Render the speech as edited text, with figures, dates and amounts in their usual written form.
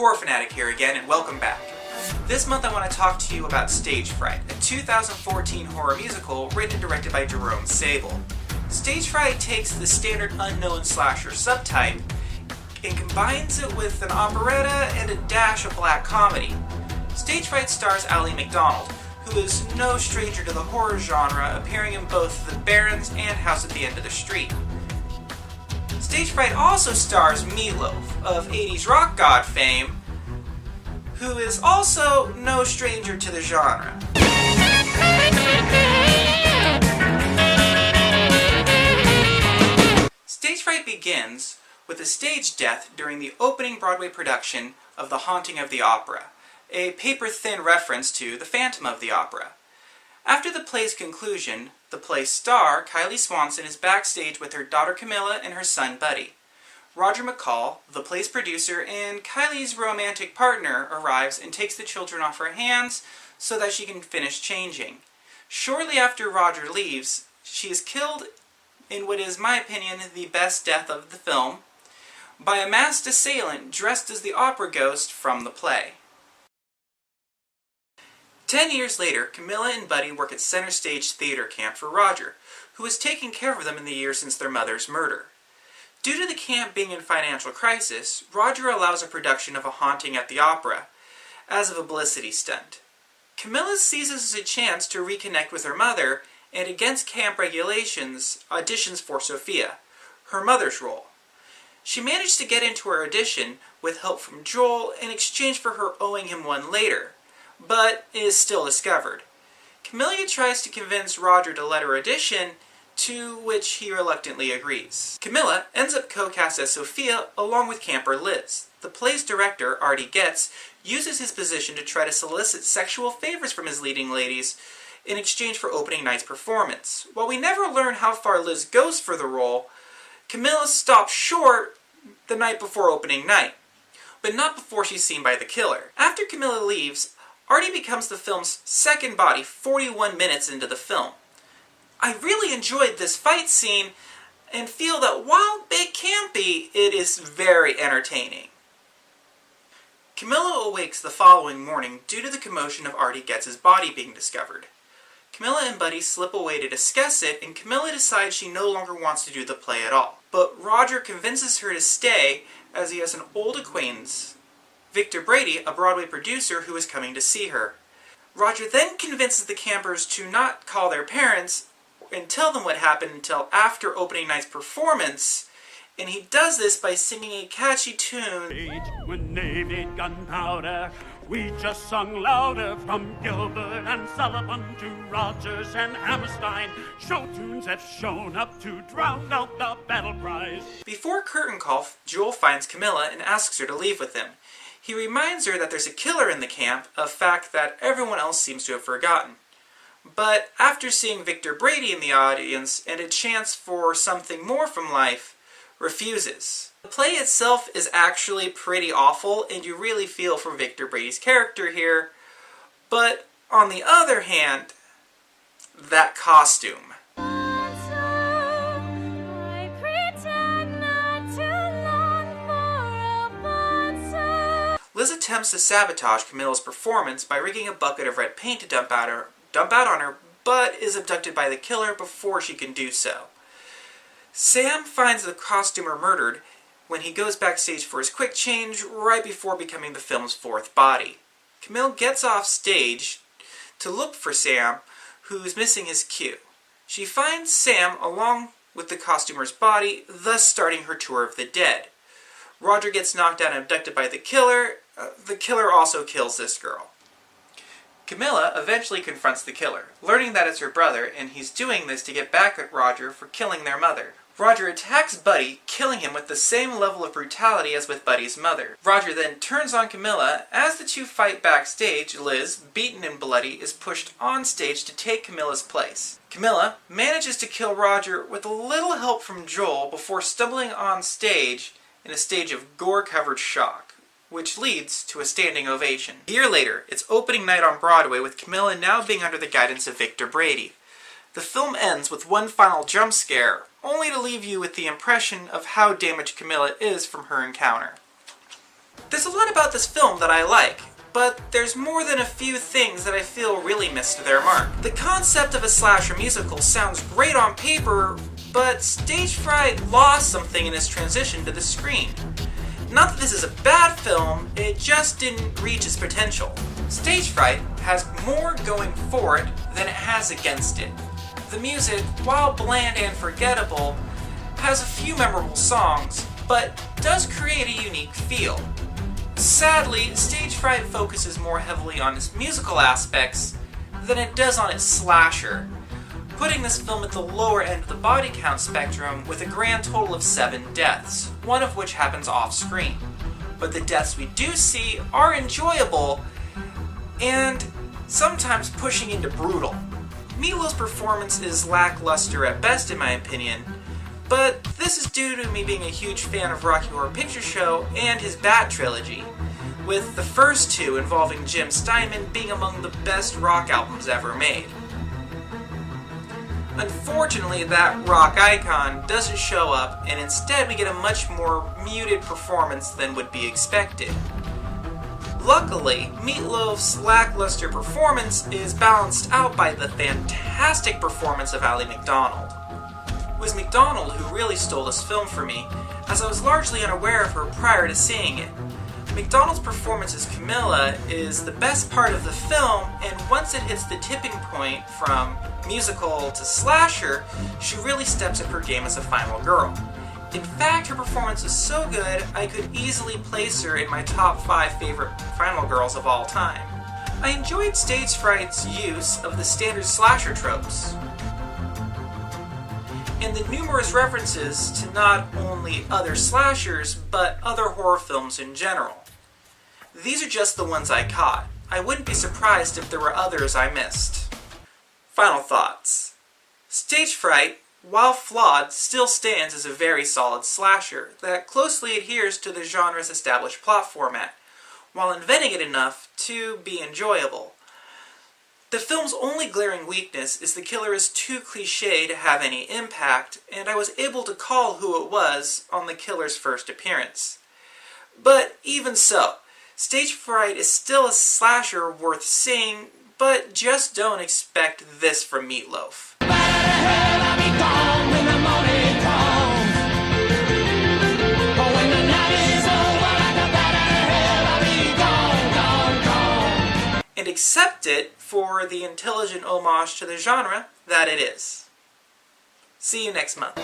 Horror Fanatic here again, and welcome back. This month I want to talk to you about Stage Fright, a 2014 horror musical written and directed by Jerome Sable. Stage Fright takes the standard unknown slasher subtype and combines it with an operetta and a dash of black comedy. Stage Fright stars Ally McDonald, who is no stranger to the horror genre, appearing in both The Barons and House at the End of the Street. Stage Fright also stars Meatloaf, of 80s rock god fame, who is also no stranger to the genre. Stage Fright begins with a stage death during the opening Broadway production of The Haunting of the Opera, a paper-thin reference to The Phantom of the Opera. After the play's conclusion, the play's star, Kylie Swanson, is backstage with her daughter Camilla and her son Buddy. Roger McCall, the play's producer, and Kylie's romantic partner arrives and takes the children off her hands so that she can finish changing. Shortly after Roger leaves, she is killed in what is, my opinion, the best death of the film, by a masked assailant dressed as the opera ghost from the play. 10 years later, Camilla and Buddy work at Center Stage Theater Camp for Roger, who has taken care of them in the years since their mother's murder. Due to the camp being in financial crisis, Roger allows a production of A Haunting at the Opera as a publicity stunt. Camilla sees this as a chance to reconnect with her mother and, against camp regulations, auditions for Sophia, her mother's role. She managed to get into her audition with help from Joel in exchange for her owing him one later, but is still discovered. Camilla tries to convince Roger to let her audition, to which he reluctantly agrees. Camilla ends up co-cast as Sophia along with camper Liz. The play's director, Artie Getz, uses his position to try to solicit sexual favors from his leading ladies in exchange for opening night's performance. While we never learn how far Liz goes for the role, Camilla stops short the night before opening night, but not before she's seen by the killer. After Camilla leaves, Artie becomes the film's second body 41 minutes into the film. I really enjoyed this fight scene and feel that while a bit campy, it is very entertaining. Camilla awakes the following morning due to the commotion of Artie Getz's body being discovered. Camilla and Buddy slip away to discuss it, and Camilla decides she no longer wants to do the play at all. But Roger convinces her to stay as he has an old acquaintance, Victor Brady, a Broadway producer who is coming to see her. Roger then convinces the campers to not call their parents and tell them what happened until after opening night's performance, and he does this by singing a catchy tune. When they made gunpowder, we just sung louder, from Gilbert and Sullivan to Rogers and Hammerstein. Show tunes have shown up to drown out the battle cries. Before curtain call, Joel finds Camilla and asks her to leave with him. He reminds her that there's a killer in the camp, a fact that everyone else seems to have forgotten. But after seeing Victor Brady in the audience and a chance for something more from life, refuses. The play itself is actually pretty awful, and you really feel for Victor Brady's character here, but on the other hand, that costume. Liz attempts to sabotage Camilla's performance by rigging a bucket of red paint to dump out on her, but is abducted by the killer before she can do so. Sam finds the costumer murdered when he goes backstage for his quick change right before becoming the film's fourth body. Camille gets off stage to look for Sam, who's missing his cue. She finds Sam along with the costumer's body, thus starting her tour of the dead. Roger gets knocked out and abducted by the killer. The killer also kills this girl. Camilla eventually confronts the killer, learning that it's her brother, and he's doing this to get back at Roger for killing their mother. Roger attacks Buddy, killing him with the same level of brutality as with Buddy's mother. Roger then turns on Camilla. As the two fight backstage, Liz, beaten and bloody, is pushed on stage to take Camilla's place. Camilla manages to kill Roger with a little help from Joel before stumbling on stage in a stage of gore-covered shock, which leads to a standing ovation. A year later, it's opening night on Broadway, with Camilla now being under the guidance of Victor Brady. The film ends with one final jump scare, only to leave you with the impression of how damaged Camilla is from her encounter. There's a lot about this film that I like, but there's more than a few things that I feel really missed their mark. The concept of a slasher musical sounds great on paper, but Stage Fright lost something in its transition to the screen. Not that this is a bad film, it just didn't reach its potential. Stage Fright has more going for it than it has against it. The music, while bland and forgettable, has a few memorable songs, but does create a unique feel. Sadly, Stage Fright focuses more heavily on its musical aspects than it does on its slasher, putting this film at the lower end of the body count spectrum with a grand total of 7 deaths, one of which happens off-screen. But the deaths we do see are enjoyable, and sometimes pushing into brutal. Meatloaf's performance is lackluster at best in my opinion, but this is due to me being a huge fan of Rocky Horror Picture Show and his Bat trilogy, with the first two involving Jim Steinman being among the best rock albums ever made. Unfortunately, that rock icon doesn't show up, and instead we get a much more muted performance than would be expected. Luckily, Meatloaf's lackluster performance is balanced out by the fantastic performance of Ally McDonald. It was McDonald who really stole this film for me, as I was largely unaware of her prior to seeing it. McDonald's performance as Camilla is the best part of the film, and once it hits the tipping point from musical to slasher, she really steps up her game as a final girl. In fact, her performance is so good, I could easily place her in my top 5 favorite final girls of all time. I enjoyed Stage Fright's use of the standard slasher tropes, and the numerous references to not only other slashers, but other horror films in general. These are just the ones I caught. I wouldn't be surprised if there were others I missed. Final thoughts. Stage Fright, while flawed, still stands as a very solid slasher that closely adheres to the genre's established plot format, while inventing it enough to be enjoyable. The film's only glaring weakness is the killer is too cliché to have any impact, and I was able to call who it was on the killer's first appearance. But even so, Stage Fright is still a slasher worth seeing, but just don't expect this from Meatloaf. And accept it for the intelligent homage to the genre that it is. See you next month.